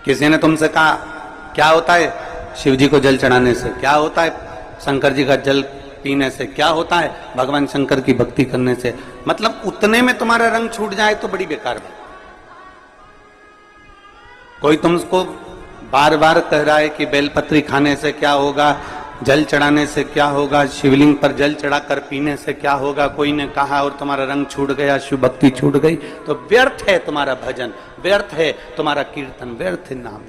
किसी ने तुमसे कहा क्या होता है शिव जी को जल चढ़ाने से, क्या होता है शंकर जी का जल पीने से, क्या होता है भगवान शंकर की भक्ति करने से, मतलब उतने में तुम्हारा रंग छूट जाए तो बड़ी बेकार बात। कोई तुमको बार बार कह रहा है कि बेलपत्री खाने से क्या होगा, जल चढ़ाने से क्या होगा, शिवलिंग पर जल चढ़ाकर पीने से क्या होगा, कोई ने कहा और तुम्हारा रंग छूट गया, शिव भक्ति छूट गई, तो व्यर्थ है तुम्हारा भजन, व्यर्थ है तुम्हारा कीर्तन, व्यर्थ है नाम।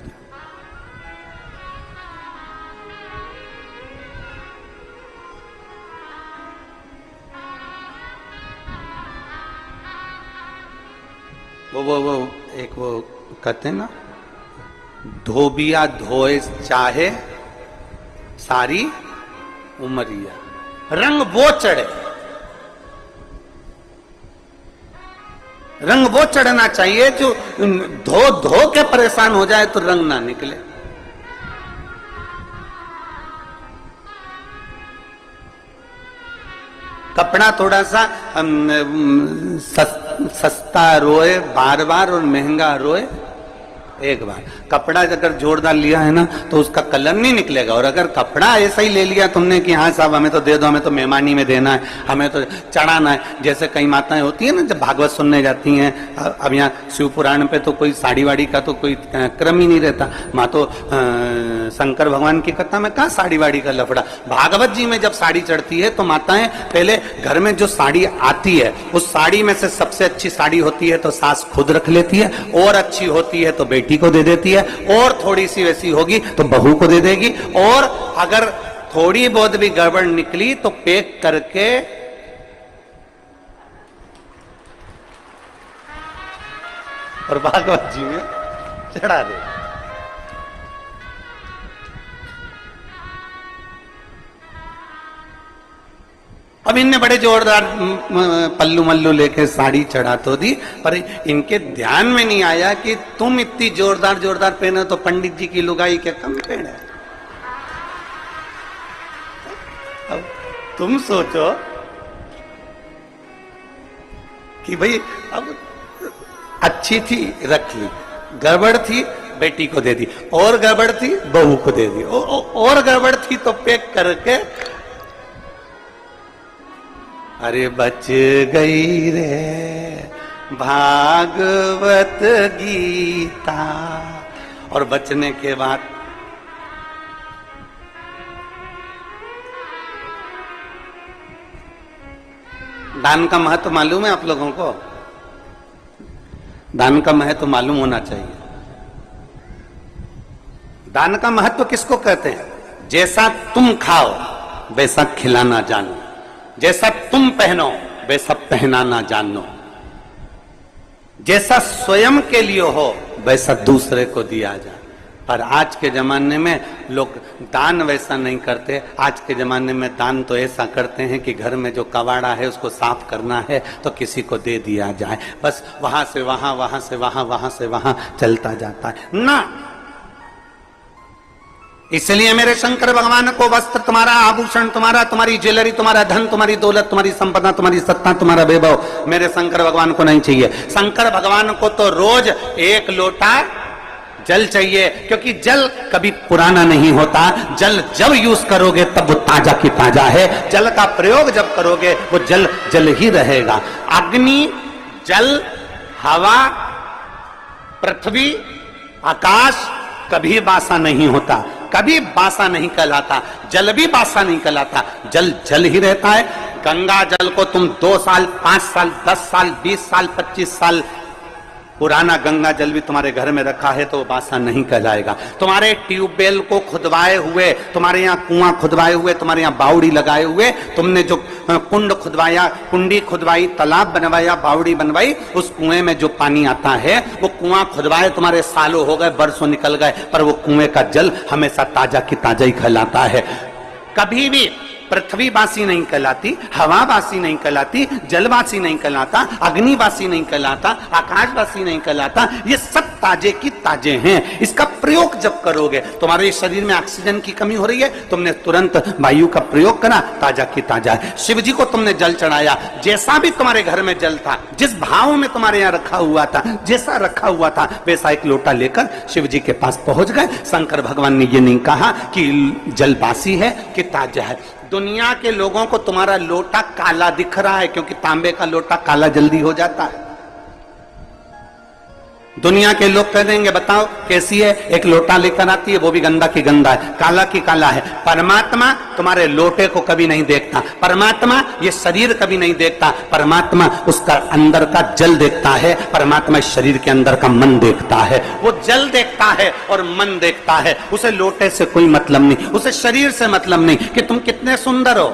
वो एक वो कहते हैं ना, धोबिया धोए चाहे सारी उमरिया, रंग वो चढ़े, रंग वो चढ़ना चाहिए जो धो धो के परेशान हो जाए तो रंग ना निकले। कपड़ा थोड़ा सा सस्ता रोए बार बार और महंगा रोए एक बार। कपड़ा अगर जोरदार लिया है ना तो उसका कलर नहीं निकलेगा, और अगर कपड़ा ऐसा ही ले लिया तुमने कि हाँ साहब हमें तो दे दो, हमें तो मेहमानी में देना है, हमें तो चढ़ाना है, जैसे कई माताएं होती है ना जब भागवत सुनने जाती हैं, अब यहाँ शिव पुराण पे तो कोई साड़ी वाड़ी का तो कोई क्रम ही नहीं रहता, माँ तो शंकर भगवान की कथा में कहाँ साड़ी वाड़ी का लफड़ा। भागवत जी में जब साड़ी चढ़ती है तो माताएं पहले घर में जो साड़ी आती है उस साड़ी में से सबसे अच्छी साड़ी होती है तो सास खुद रख लेती है, और अच्छी होती है तो बेटी को दे देती है, और थोड़ी सी वैसी होगी तो बहू को दे देगी, और अगर थोड़ी बहुत भी गड़बड़ निकली तो पैक करके और भागवत जी में चढ़ा दे। अब इनने बड़े जोरदार पल्लू मल्लू लेके साड़ी चढ़ा तो दी, पर इनके ध्यान में नहीं आया कि तुम इतनी जोरदार जोरदार पहने तो पंडित जी की लुगाई क्या कम पहने। अब तुम सोचो कि भाई अब अच्छी थी रख ली, गड़बड़ थी बेटी को दे दी, और गड़बड़ थी बहू को दे दी, और गड़बड़ थी तो पैक करके, अरे बच गई रे भागवत गीता। और बचने के बाद दान का महत्व मालूम है आप लोगों को? दान का महत्व मालूम होना चाहिए। दान का महत्व किसको कहते हैं? जैसा तुम खाओ वैसा खिलाना जानो, जैसा तुम पहनो वैसा पहनाना जानो, जैसा स्वयं के लिए हो वैसा दूसरे को दिया जाए। पर आज के जमाने में लोग दान वैसा नहीं करते। आज के जमाने में दान तो ऐसा करते हैं कि घर में जो कबाड़ा है उसको साफ करना है तो किसी को दे दिया जाए, बस वहां से वहां, वहां से वहां, वहां से वहां चलता जाता है ना। इसलिए मेरे शंकर भगवान को वस्त्र तुम्हारा, आभूषण तुम्हारा, तुम्हारी ज्वेलरी, तुम्हारा धन, तुम्हारी दौलत, तुम्हारी संपदा, तुम्हारी सत्ता, तुम्हारा वैभव मेरे शंकर भगवान को नहीं चाहिए। शंकर भगवान को तो रोज एक लोटा जल चाहिए, क्योंकि जल कभी पुराना नहीं होता। जल जब यूज करोगे तब वो ताजा की ताजा है, जल का प्रयोग जब करोगे वो जल जल ही रहेगा। अग्नि, जल, हवा, पृथ्वी, आकाश कभी बासा नहीं होता, कभी बासा नहीं कहलाता। जल भी बासा नहीं कहलाता, जल जल ही रहता है। गंगा जल को तुम 2 साल, 5 साल, 10 साल, 20 साल, 25 साल पुराना गंगा जल भी तुम्हारे घर में रखा है तो वो बासा नहीं कहलाएगा। तुम्हारे ट्यूबवेल को खुदवाए हुए, तुम्हारे यहाँ कुआं खुदवाए हुए, तुम्हारे यहाँ बावड़ी लगाए हुए, तुमने जो कुंड खुदवाया, कुंडी खुदवाई, तालाब बनवाया, बावड़ी बनवाई, उस कुएं में जो पानी आता है वो कुआं खुदवाए तुम्हारे सालों हो गए, बरसों निकल गए, पर वो कुएं का जल हमेशा ताजा की ताजा ही कहलाता है। कभी भी पृथ्वीवासी नहीं कहलाती, हवावासी नहीं कहलाती, जलवासी नहीं कहलाता, अग्निवासी नहीं कहलाता, आकाशवासी नहीं कहलाता। ये सब ताजे की ताजे हैं। इसका प्रयोग जब करोगे, तुम्हारे शरीर में ऑक्सीजन की कमी हो रही है, तुमने तुरंत वायु का प्रयोग करा, ताजा की ताजा है। शिव जी को तुमने जल चढ़ाया, जैसा भी तुम्हारे घर में जल था, जिस भाव में तुम्हारे यहाँ रखा हुआ था, जैसा रखा हुआ था, वैसा एक लोटा लेकर शिव जी के पास पहुंच गए। शंकर भगवान ने ये नहीं कहा कि जल बासी है कि ताजा है। दुनिया के लोगों को तुम्हारा लोटा काला दिख रहा है, क्योंकि तांबे का लोटा काला जल्दी हो जाता है। दुनिया के लोग कह देंगे बताओ कैसी है, एक लोटा लेकर आती है, वो भी गंदा की गंदा है, काला की काला है। परमात्मा तुम्हारे लोटे को कभी नहीं देखता, परमात्मा ये शरीर कभी नहीं देखता, परमात्मा उसका अंदर का जल देखता है, परमात्मा इस शरीर के अंदर का मन देखता है। वो जल देखता है और मन देखता है। उसे लोटे से कोई मतलब नहीं, उसे शरीर से मतलब नहीं कि तुम कितने सुंदर हो,